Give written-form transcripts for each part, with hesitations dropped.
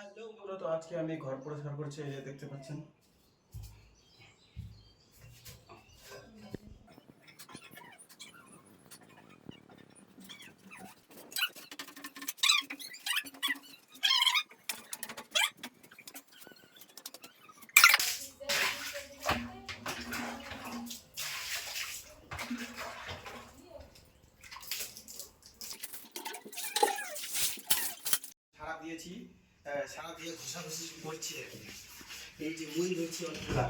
Hello বন্ধুরা, তো আজকে আমি ঘর পরিষ্কার করছি, এই যে দেখতে পাচ্ছেন। সারা দিয়েছি, সারা দিয়ে ঘষাঘষি করছি আর কি। এই যে মুই রয়েছে অনেকগুলা।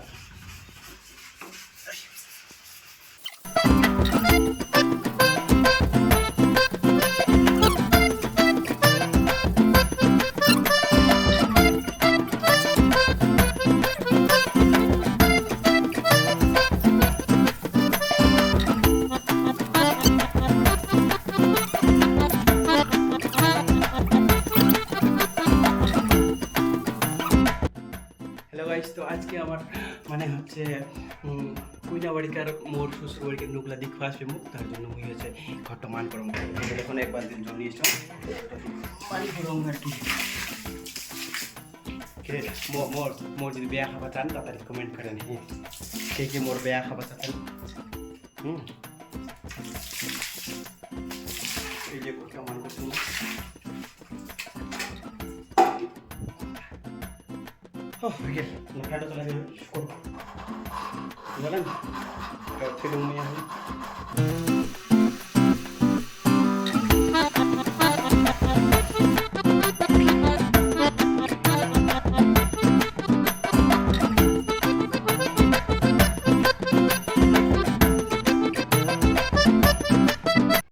হ্যালো গাইস, তো আজকে আমার মানে হচ্ছে কুইনা বাড়িকার মোর শ্বশুর বাড়িকে নুকলা দিক আসবে মুখ, তার জন্য মুই হচ্ছে ঘরটা মান করম। এখন একবার দিন জল নিয়েছিলাম, পানি করম আর কি। মোর মোর যদি বেয়া খাবার চান তাড়াতাড়ি কমেন্ট করেন। হ্যাঁ, কে মোর বেয়া খাবার চান। এই যে ঘরটা মান করছি। নখাটা চলে যাবে জানেন, ফিল্ম